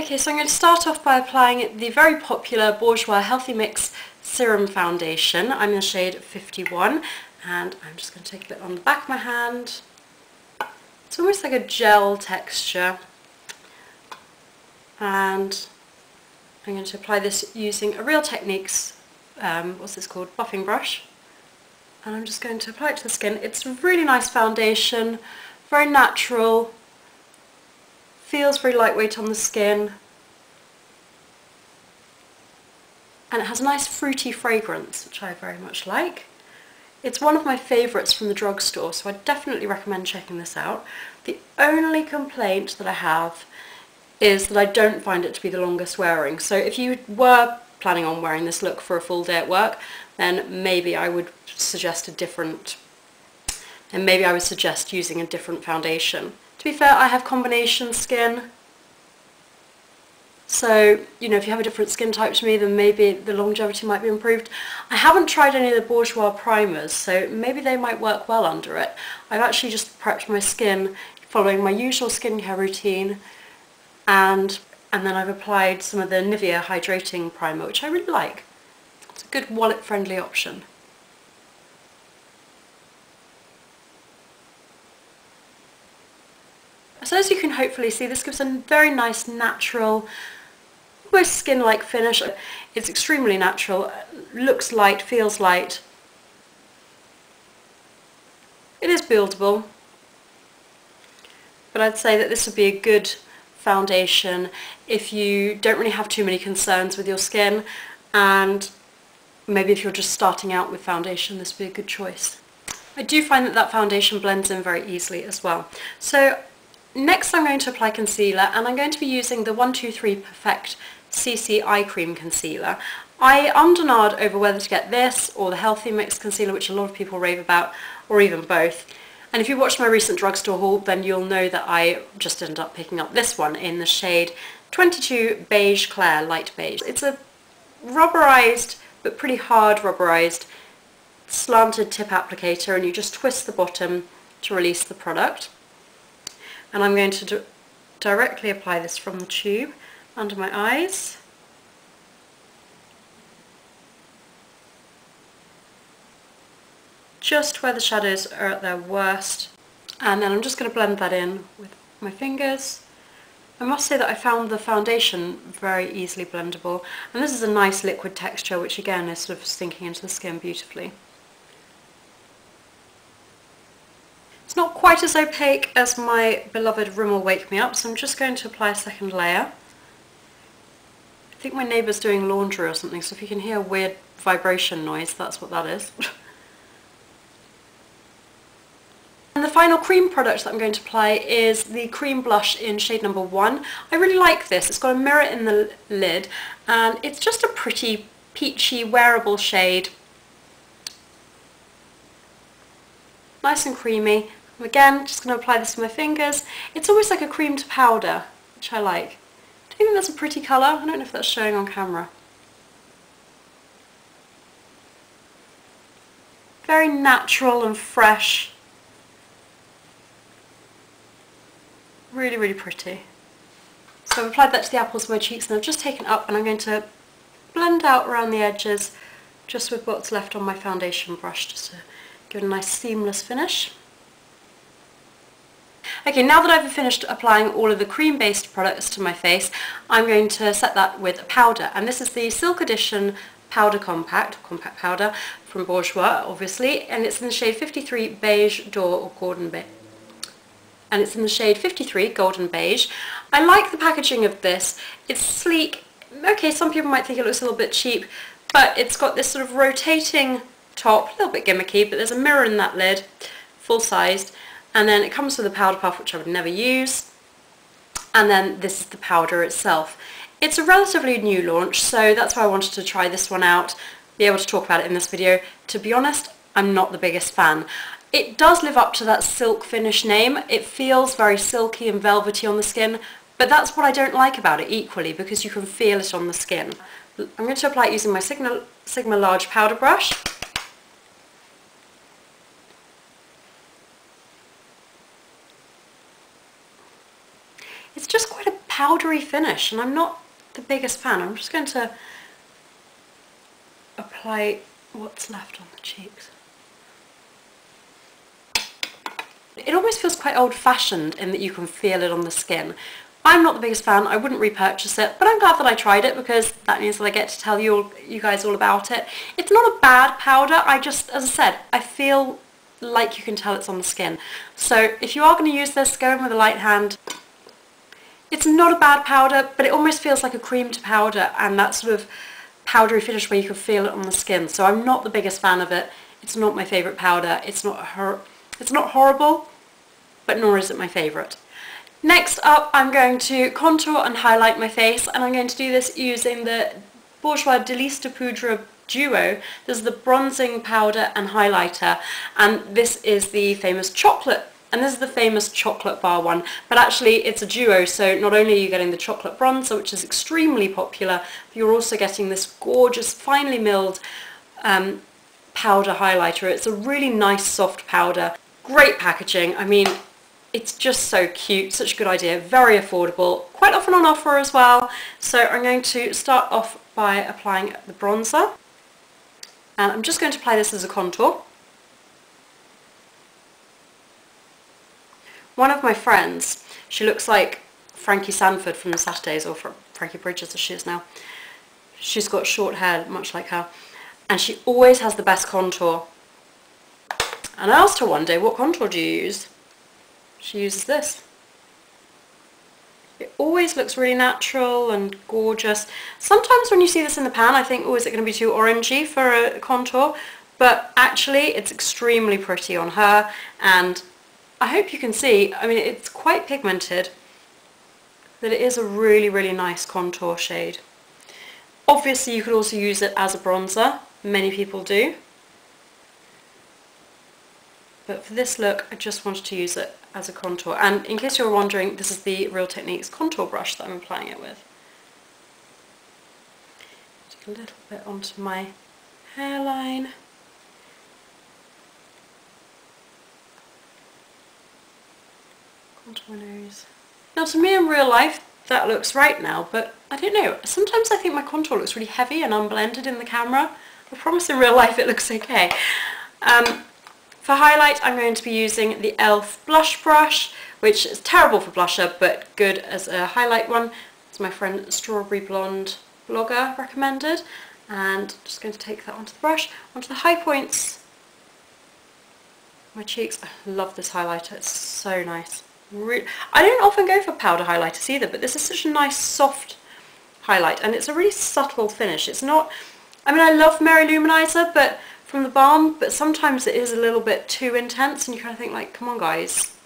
Okay, so I'm going to start off by applying the very popular Bourjois Healthy Mix Serum Foundation. I'm in the shade 51, and I'm just going to take a bit on the back of my hand. It's almost like a gel texture, and I'm going to apply this using a Real Techniques, what's this called, buffing brush. And I'm just going to apply it to the skin. It's a really nice foundation, very natural, feels very lightweight on the skin, and it has a nice fruity fragrance, which I very much like. It's one of my favourites from the drugstore, so I definitely recommend checking this out. The only complaint that I have is that I don't find it to be the longest wearing. So if you were planning on wearing this look for a full day at work, then maybe I would suggest using a different foundation. To be fair, I have combination skin, so, you know, if you have a different skin type to me, then maybe the longevity might be improved. I haven't tried any of the Bourjois primers, so maybe they might work well under it. I've actually just prepped my skin following my usual skincare routine, and then I've applied some of the Nivea Hydrating Primer, which I really like. It's a good wallet-friendly option. So as you can hopefully see, this gives a very nice natural, almost skin-like finish. It's extremely natural, looks light, feels light. It is buildable, but I'd say that this would be a good foundation if you don't really have too many concerns with your skin, and maybe if you're just starting out with foundation, this would be a good choice. I do find that that foundation blends in very easily as well. So next I'm going to apply concealer, and I'm going to be using the 123 Perfect CC Eye Cream Concealer. I ummed over whether to get this or the Healthy Mix Concealer, which a lot of people rave about, or even both. And if you watched my recent drugstore haul, then you'll know that I just ended up picking up this one in the shade 22 Beige Clair, Light Beige. It's a rubberized, but pretty hard rubberized, slanted tip applicator, and you just twist the bottom to release the product. And I'm going to directly apply this from the tube under my eyes. Just where the shadows are at their worst. And then I'm just going to blend that in with my fingers. I must say that I found the foundation very easily blendable. And this is a nice liquid texture, which again is sort of sinking into the skin beautifully. It's not quite as opaque as my beloved Rimmel Wake Me Up, so I'm just going to apply a second layer. I think my neighbour's doing laundry or something, so if you can hear a weird vibration noise, that's what that is. And the final cream product that I'm going to apply is the cream blush in shade number 1. I really like this. It's got a mirror in the lid, and it's just a pretty peachy wearable shade. Nice and creamy. Again, just going to apply this with my fingers. It's almost like a cream to powder, which I like. Do you think that's a pretty colour? I don't know if that's showing on camera. Very natural and fresh. Really, really pretty. So I've applied that to the apples of my cheeks, and I've just taken it up, and I'm going to blend out around the edges just with what's left on my foundation brush, just to give it a nice seamless finish. Okay, now that I've finished applying all of the cream-based products to my face, I'm going to set that with a powder. And this is the Silk Edition Powder Compact Powder from Bourjois, obviously, and it's in the shade 53 Beige D'Or or Golden Beige. And it's in the shade 53 Golden Beige. I like the packaging of this. It's sleek. Okay, some people might think it looks a little bit cheap, but it's got this sort of rotating top, a little bit gimmicky, but there's a mirror in that lid, full-sized. And then it comes with a powder puff, which I would never use, and then this is the powder itself. It's a relatively new launch, so that's why I wanted to try this one out, be able to talk about it in this video. To be honest, I'm not the biggest fan. It does live up to that silk finish name. It feels very silky and velvety on the skin, but that's what I don't like about it equally, because you can feel it on the skin. I'm going to apply it using my Sigma Large powder brush. It's just quite a powdery finish, and I'm not the biggest fan. I'm just going to apply what's left on the cheeks. It almost feels quite old-fashioned in that you can feel it on the skin. I'm not the biggest fan, I wouldn't repurchase it, but I'm glad that I tried it because that means that I get to tell you guys all about it. It's not a bad powder, I just, as I said, I feel like you can tell it's on the skin. So if you are going to use this, go in with a light hand. It's not a bad powder, but it almost feels like a cream to powder, and that sort of powdery finish where you can feel it on the skin. So I'm not the biggest fan of it. It's not my favourite powder. It's not horrible, but nor is it my favourite. Next up, I'm going to contour and highlight my face, and I'm going to do this using the Bourjois Delice de Poudre Duo. This is the bronzing powder and highlighter, and this is the famous chocolate, and this is the famous chocolate bar one, but actually it's a duo, so not only are you getting the chocolate bronzer, which is extremely popular, but you're also getting this gorgeous, finely milled powder highlighter. It's a really nice soft powder, great packaging. I mean, it's just so cute, such a good idea, very affordable, quite often on offer as well. So I'm going to start off by applying the bronzer, and I'm just going to apply this as a contour. One of my friends, she looks like Frankie Sanford from the Saturdays, or from Frankie Bridges as she is now. She's got short hair, much like her, and she always has the best contour. And I asked her one day, what contour do you use? She uses this. It always looks really natural and gorgeous. Sometimes when you see this in the pan, I think, oh, is it going to be too orangey for a contour? But actually, it's extremely pretty on her, and I hope you can see, I mean, it's quite pigmented, that it is a really, really nice contour shade. Obviously, you could also use it as a bronzer. Many people do. But for this look, I just wanted to use it as a contour. And in case you were wondering, this is the Real Techniques contour brush that I'm applying it with. Take a little bit onto my hairline. Contour my nose. Now to me in real life, that looks right now, but I don't know. Sometimes I think my contour looks really heavy and unblended in the camera. I promise in real life it looks okay. For highlight, I'm going to be using the e.l.f. blush brush, which is terrible for blusher, but good as a highlight one. It's my friend Strawberry Blonde blogger recommended. And just going to take that onto the brush, onto the high points, my cheeks. I love this highlighter, it's so nice. I don't often go for powder highlighters either, but this is such a nice soft highlight, and it's a really subtle finish. It's not, I mean, I love Mary Luminizer, but from the balm, but sometimes it is a little bit too intense, and you kind of think like, come on guys,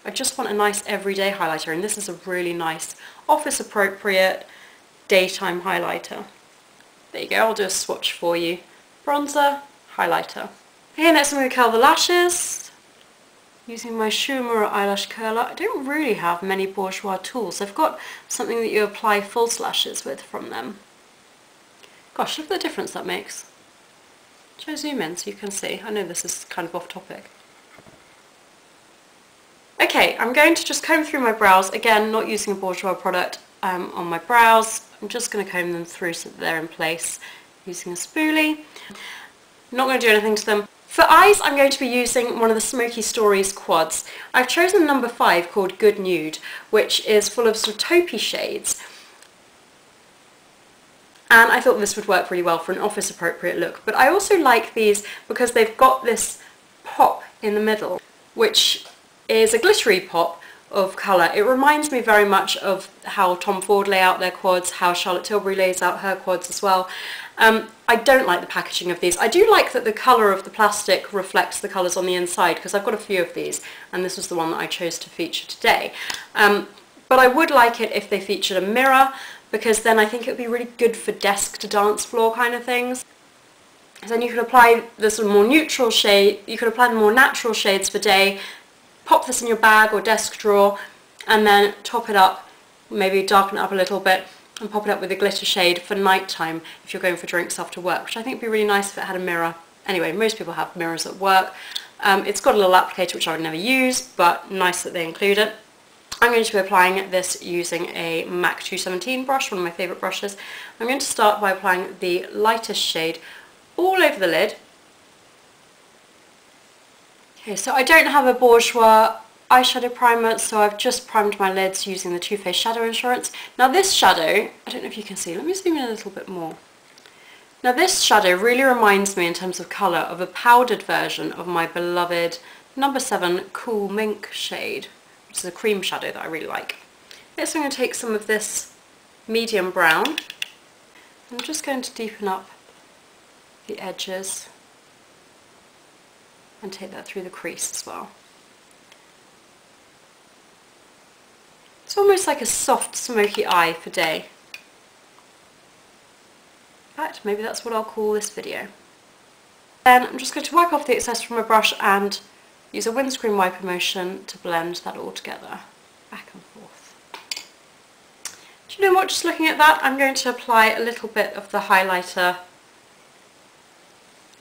I just want a nice everyday highlighter, and this is a really nice office appropriate daytime highlighter. There you go, I'll do a swatch for you. Bronzer, highlighter. Okay, next I'm going to curl the lashes using my Schumer eyelash curler. I don't really have many Bourjois tools. I've got something that you apply false lashes with from them. Gosh, look at the difference that makes. Shall I zoom in so you can see? I know this is kind of off topic. Okay, I'm going to just comb through my brows. Again, not using a Bourjois product on my brows. I'm just going to comb them through so that they're in place using a spoolie. I'm not going to do anything to them. For eyes, I'm going to be using one of the Smoky Stories quads. I've chosen number 5 called Good Nude, which is full of sort of taupey shades. And I thought this would work really well for an office appropriate look. But I also like these because they've got this pop in the middle, which is a glittery pop of colour. It reminds me very much of how Tom Ford lay out their quads, how Charlotte Tilbury lays out her quads as well. I don't like the packaging of these. I do like that the colour of the plastic reflects the colours on the inside, because I've got a few of these, and this was the one that I chose to feature today. But I would like it if they featured a mirror, because then I think it would be really good for desk to dance floor kind of things. So then you could apply the sort of more neutral shade, you could apply the more natural shades for day, pop this in your bag or desk drawer, and then top it up, maybe darken it up a little bit, and pop it up with a glitter shade for night time if you're going for drinks after work, which I think would be really nice if it had a mirror. Anyway, most people have mirrors at work. It's got a little applicator which I would never use, but nice that they include it. I'm going to be applying this using a MAC 217 brush, one of my favourite brushes. I'm going to start by applying the lightest shade all over the lid. Okay, so I don't have a Bourjois eyeshadow primer, so I've just primed my lids using the Too Faced Shadow Insurance. Now this shadow, I don't know if you can see, let me zoom in a little bit more. Now this shadow really reminds me in terms of colour of a powdered version of my beloved number 7 Cool Mink shade, which is a cream shadow that I really like. Next I'm going to take some of this medium brown. I'm just going to deepen up the edges and take that through the crease as well. It's almost like a soft smoky eye for day. In fact, maybe that's what I'll call this video. Then I'm just going to wipe off the excess from my brush and use a windscreen wiper motion to blend that all together, back and forth. Do you know what, just looking at that, I'm going to apply a little bit of the highlighter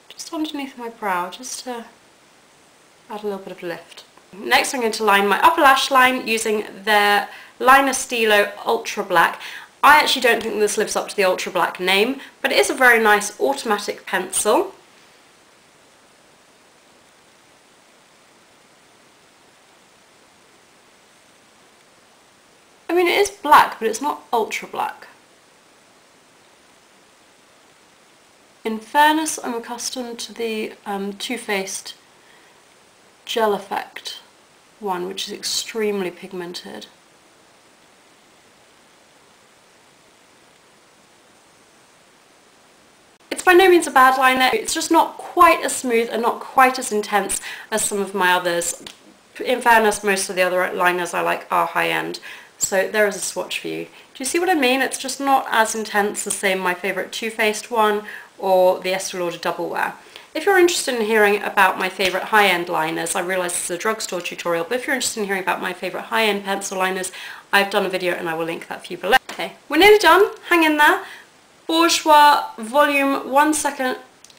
just underneath my brow, just to add a little bit of lift. Next I'm going to line my upper lash line using their Liner Stylo Ultra Black. I actually don't think this lives up to the Ultra Black name, but it is a very nice automatic pencil. I mean, it is black, but it's not ultra black. In fairness, I'm accustomed to the Too Faced Gel Effect one, which is extremely pigmented. It's by no means a bad liner, it's just not quite as smooth and not quite as intense as some of my others. In fairness, most of the other liners I like are high-end, so there is a swatch for you. Do you see what I mean? It's just not as intense as, say, my favourite Too Faced one or the Estee Lauder Double Wear. If you're interested in hearing about my favourite high-end liners, I realise this is a drugstore tutorial, but if you're interested in hearing about my favourite high-end pencil liners, I've done a video and I will link that for you below. Okay, we're nearly done. Hang in there. Bourjois Volume 1 Second,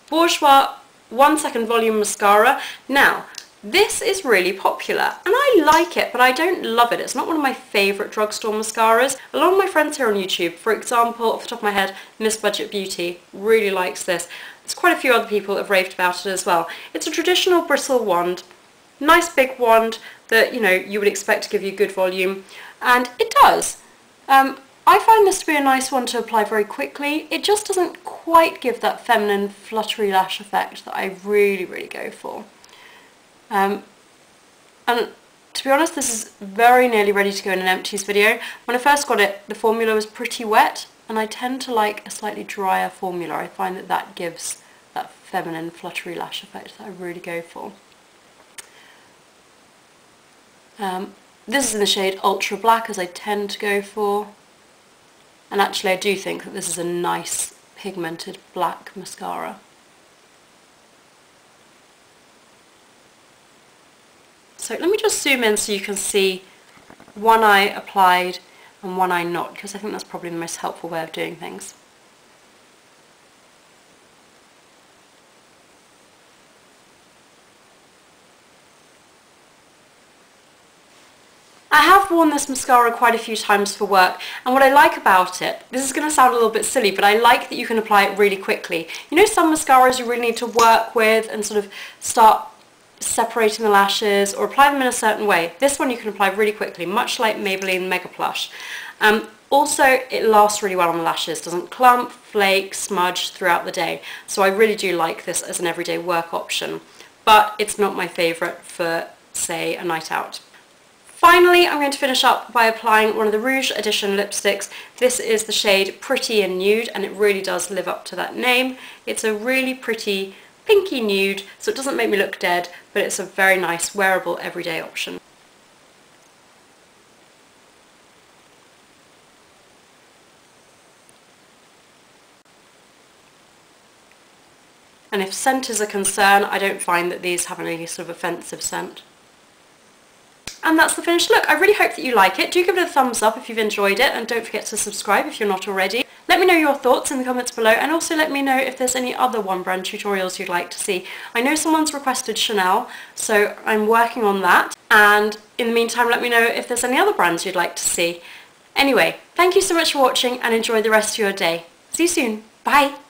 Bourjois 1 Second Volume Mascara. Now, this is really popular and I like it, but I don't love it. It's not one of my favourite drugstore mascaras. A lot of my friends here on YouTube, for example, off the top of my head, Miss Budget Beauty, really likes this. There's quite a few other people that have raved about it as well. It's a traditional bristle wand, nice big wand that, you know, you would expect to give you good volume, and it does. I find this to be a nice one to apply very quickly. It just doesn't quite give that feminine fluttery lash effect that I really, really go for. And to be honest, this is very nearly ready to go in an empties video. When I first got it, the formula was pretty wet, and I tend to like a slightly drier formula. I find that that gives that feminine fluttery lash effect that I really go for. This is in the shade Ultra Black, as I tend to go for. And actually I do think that this is a nice pigmented black mascara. So let me just zoom in so you can see one eye applied and one eye not, because I think that's probably the most helpful way of doing things. I have worn this mascara quite a few times for work, and what I like about it, this is going to sound a little bit silly, but I like that you can apply it really quickly. You know, some mascaras you really need to work with and sort of start separating the lashes or apply them in a certain way. This one you can apply really quickly, much like Maybelline Mega Plush. Also, it lasts really well on the lashes, doesn't clump, flake, smudge throughout the day, so I really do like this as an everyday work option, but it's not my favourite for, say, a night out. Finally, I'm going to finish up by applying one of the Rouge Edition lipsticks. This is the shade Pretty and Nude, and it really does live up to that name. It's a really pretty pinky nude, so it doesn't make me look dead, but it's a very nice wearable everyday option. And if scent is a concern, I don't find that these have any sort of offensive scent. And that's the finished look. I really hope that you like it. Do give it a thumbs up if you've enjoyed it, and don't forget to subscribe if you're not already. Let me know your thoughts in the comments below, and also let me know if there's any other one brand tutorials you'd like to see. I know someone's requested Chanel, so I'm working on that. And in the meantime, let me know if there's any other brands you'd like to see. Anyway, thank you so much for watching and enjoy the rest of your day. See you soon. Bye!